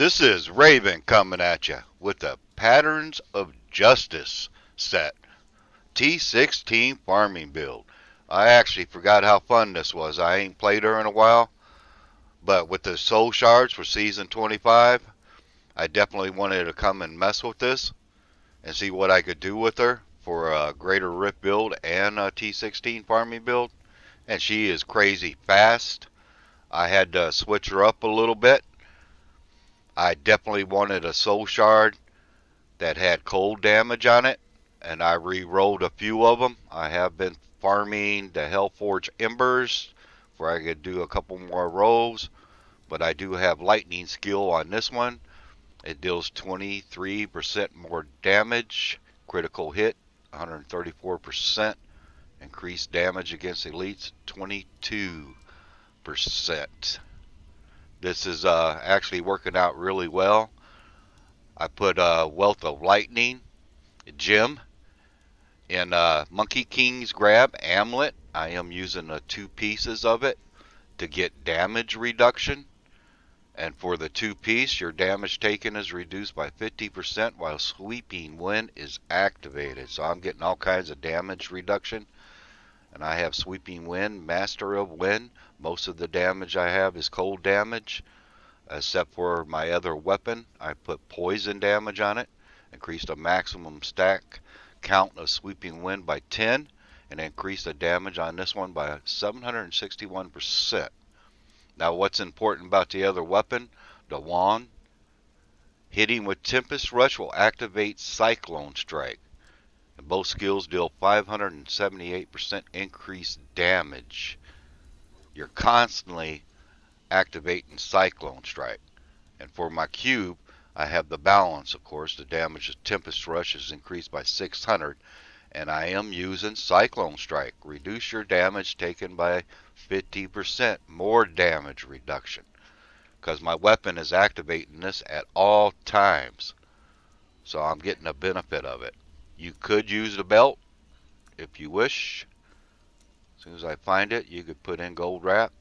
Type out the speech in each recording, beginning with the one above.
This is Raven coming at you with the Patterns of Justice set. T16 farming build. I actually forgot how fun this was. I ain't played her in a while, but with the soul shards for season 25, I definitely wanted to come and mess with this and see what I could do with her for a greater rift build and a T16 farming build. And she is crazy fast. I had to switch her up a little bit. I definitely wanted a soul shard that had cold damage on it, and I re-rolled a few of them. I have been farming the Hellforge Embers where I could do a couple more rolls, but I do have lightning skill on this one. It deals 23% more damage, critical hit 134%, increased damage against elites 22%. This is actually working out really well. I put Wealth of Lightning gem in Monkey King's Grab Amulet. I am using the two pieces of it to get damage reduction. And for the two piece, your damage taken is reduced by 50% while Sweeping Wind is activated. So I'm getting all kinds of damage reduction. And I have Sweeping Wind, Master of Wind. Most of the damage I have is cold damage, except for my other weapon. I put poison damage on it, increased the maximum stack count of Sweeping Wind by 10, and increased the damage on this one by 761%. Now what's important about the other weapon, the wand, hitting with Tempest Rush will activate Cyclone Strike. And both skills deal 578% increased damage. You're constantly activating Cyclone Strike. And for my cube, I have the balance, of course. The damage of Tempest Rush is increased by 600. And I am using Cyclone Strike. Reduce your damage taken by 50%. More damage reduction. Because my weapon is activating this at all times. So I'm getting a benefit of it. You could use the belt if you wish. As soon as I find it, you could put in gold wrap.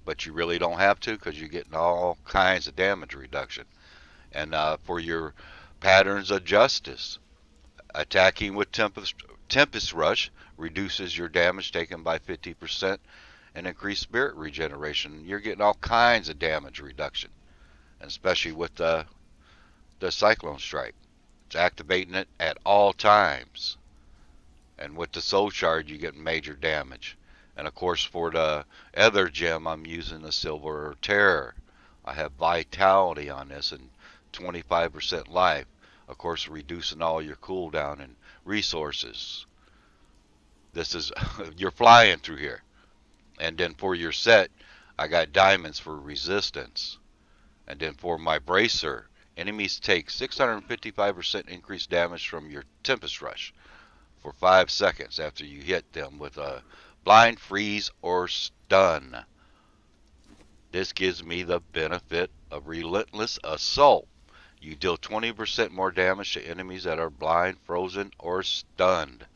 But you really don't have to because you're getting all kinds of damage reduction. And for your Patterns of Justice, attacking with Tempest Rush reduces your damage taken by 50% and increased spirit regeneration. You're getting all kinds of damage reduction, and especially with the Cyclone Strike. It's activating it at all times. And with the Soul Shard, you get major damage. And of course, for the other gem, I'm using the Silver Terror. I have Vitality on this and 25% life. Of course, reducing all your cooldown and resources. This is, you're flying through here. And then for your set, I got diamonds for resistance. And then for my bracer, enemies take 655% increased damage from your Tempest Rush for 5 seconds after you hit them with a blind, freeze, or stun. This gives me the benefit of Relentless Assault. You deal 20% more damage to enemies that are blind, frozen, or stunned.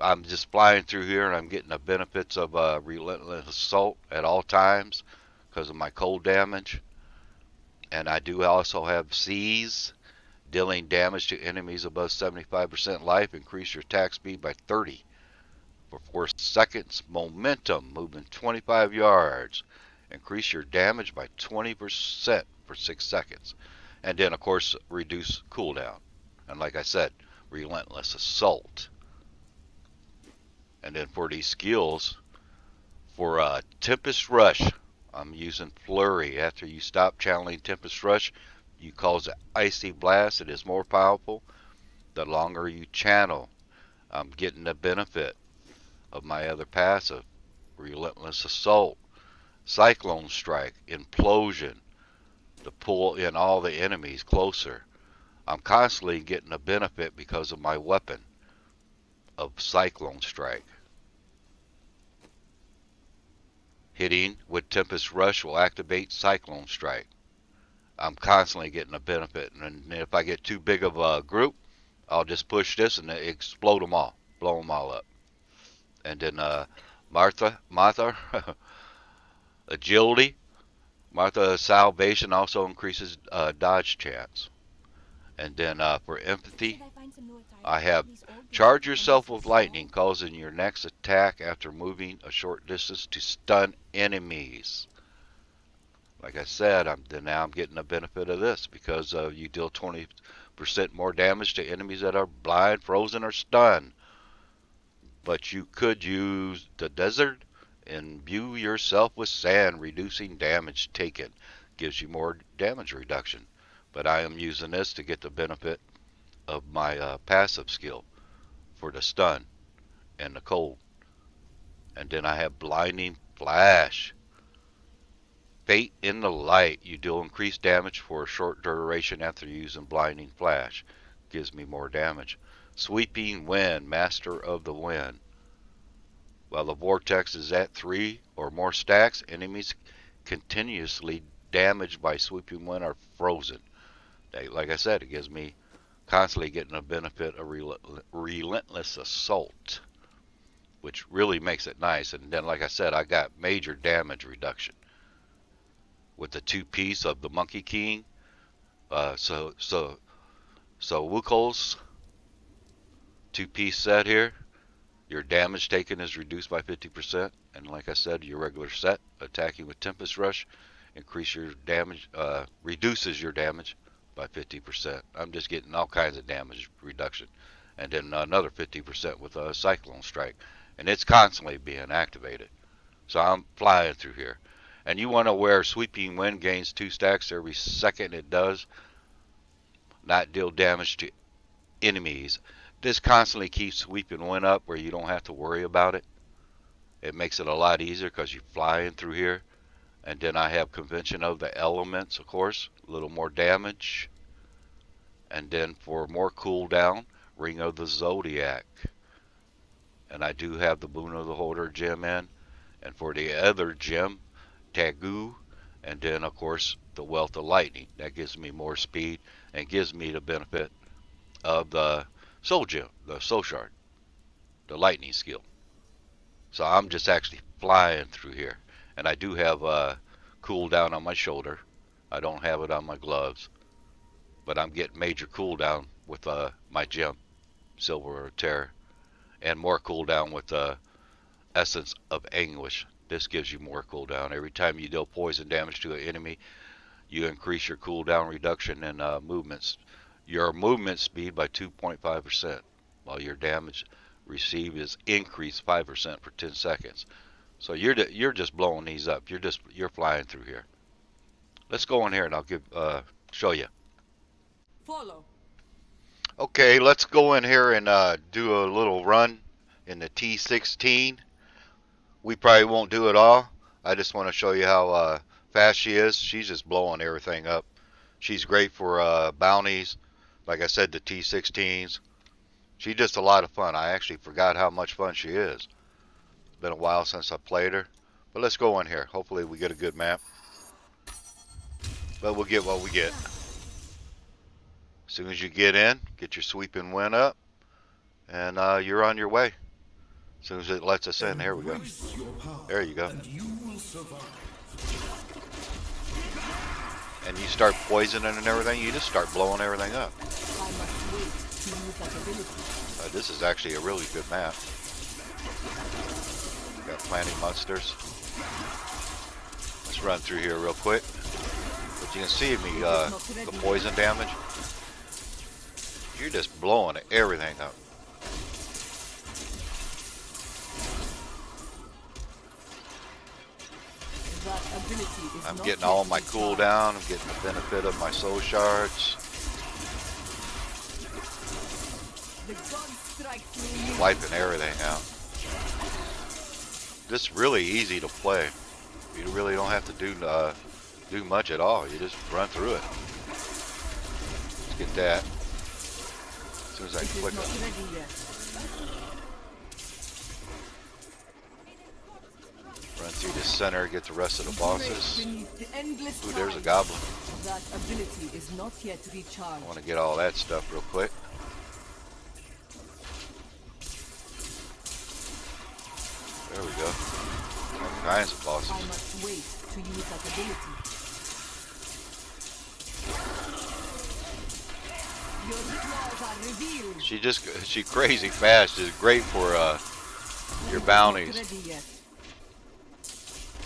I'm just flying through here and I'm getting the benefits of Relentless Assault at all times because of my cold damage. And I do also have Seize, dealing damage to enemies above 75% life. Increase your attack speed by 30 for 4 seconds. Momentum, moving 25 yards. Increase your damage by 20% for 6 seconds. And then, of course, reduce cooldown. And like I said, Relentless Assault. And then for these skills, for Tempest Rush, I'm using Flurry. After you stop channeling Tempest Rush, you cause an Icy Blast. It is more powerful the longer you channel. I'm getting the benefit of my other passive, Relentless Assault, Cyclone Strike, Implosion, to pull in all the enemies closer. I'm constantly getting a benefit because of my weapon of Cyclone Strike. Hitting with Tempest Rush will activate Cyclone Strike. I'm constantly getting a benefit, and if I get too big of a group, I'll just push this and explode them all, blow them all up. And then Martha, Agility, Martha Salvation also increases dodge chance. And then for empathy, I have charge yourself with lightning, causing your next attack after moving a short distance to stun enemies. Like I said, now I'm getting the benefit of this because you deal 20% more damage to enemies that are blind, frozen, or stunned. But you could use the desert, imbue yourself with sand, reducing damage taken. Gives you more damage reduction. But I am using this to get the benefit of my passive skill for the stun and the cold. And then I have blinding flash. Fate in the light. You deal increased damage for a short duration after using blinding flash. Gives me more damage. Sweeping wind. Master of the wind. While the vortex is at 3 or more stacks, enemies continuously damaged by sweeping wind are frozen. Like I said, it gives me constantly getting a benefit of relentless assault, which really makes it nice. And then, like I said, I got major damage reduction with the 2-piece of the Monkey King. So Wuko's 2-piece set here. Your damage taken is reduced by 50%, and like I said, your regular set, attacking with Tempest Rush, reduces your damage by 50%. I'm just getting all kinds of damage reduction, and then another 50% with a Cyclone Strike, and it's constantly being activated. So I'm flying through here, and you want to wear Sweeping Wind gains 2 stacks every second it does, not deal damage to enemies. This constantly keeps sweeping wind up where you don't have to worry about it. It makes it a lot easier because you're flying through here. And then I have Convention of the Elements, of course, a little more damage. And then for more cooldown, Ring of the Zodiac. And I do have the Boon of the Holder gem in. And for the other gem, Tagu. And then, of course, the Wealth of Lightning. That gives me more speed and gives me the benefit of the Soul Gem, the Soul Shard, the Lightning skill. So I'm just actually flying through here. And I do have a cooldown on my shoulder. I don't have it on my gloves. But I'm getting major cooldown with my gem, Silver Terror. And more cooldown with the Essence of Anguish. This gives you more cooldown. Every time you deal poison damage to an enemy, you increase your cooldown reduction and movements. Your movement speed by 2.5%, while your damage received is increased 5% for 10 seconds. So you're just blowing these up. You're flying through here. Let's go in here and I'll show you. Follow. Okay, let's go in here and do a little run in the T16. We probably won't do it all. I just want to show you how fast she is. She's just blowing everything up. She's great for bounties. Like I said, the T16s. She's just a lot of fun. I actually forgot how much fun she is. Been a while since I played her. But let's go in here. Hopefully we get a good map. But we'll get what we get. As soon as you get in, get your sweeping wind up. And you're on your way. As soon as it lets us in, here we go. There you go. And you start poisoning and everything, you just start blowing everything up. This is actually a really good map. Got plenty of monsters. Let's run through here real quick. But you can see me, the poison damage. You're just blowing everything up. I'm getting all my cooldown. I'm getting the benefit of my soul shards. Wiping everything out. This is really easy to play. You really don't have to do much at all. You just run through it. Let's get that. As soon as I can click it. Run through the center, get the rest of the bosses. Ooh, there's a goblin. I want to get all that stuff real quick. There we go. All kinds of bosses. I must wait to use that ability. powers are revealed. She crazy fast. Is great for your Fate is not bounties. ready yet.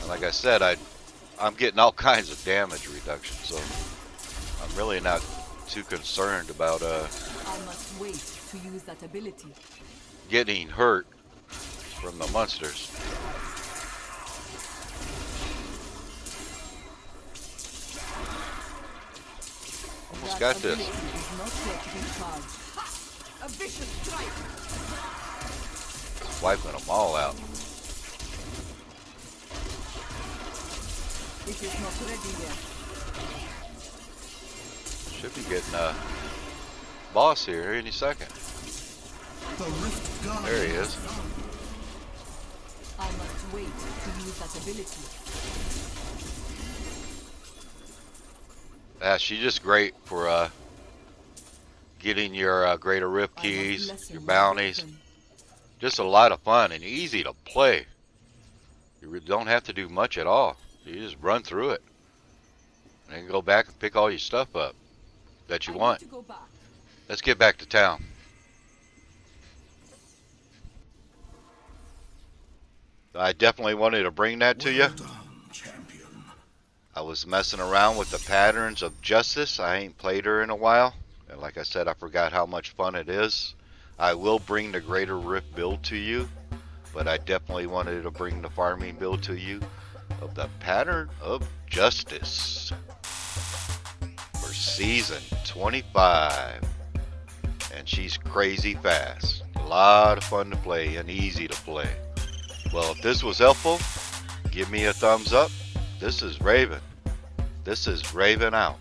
And like I said, I'm getting all kinds of damage reduction, so I'm really not too concerned about I must wait to use that ability. getting hurt from the monsters. Almost That got ability this. is not yet recharged. Ha! A vicious strike. Wiping them all out. It is not ready yet. Should be getting a boss here any second. There he is. I must wait to use that ability. She's just great for getting your greater rift I must keys, lessen your my bounties. weapon. Just a lot of fun and easy to play. You don't have to do much at all. You just run through it. And then go back and pick all your stuff up that you I need want. to go back. Let's get back to town. I definitely wanted to bring that to you. Well done, champion. I was messing around with the patterns of justice. I ain't played her in a while. And like I said, I forgot how much fun it is. I will bring the Greater Rift build to you, but I definitely wanted to bring the farming build to you of the pattern of justice for season 25. And she's crazy fast. A lot of fun to play and easy to play. Well, if this was helpful, give me a thumbs up. This is Raven. This is Raven out.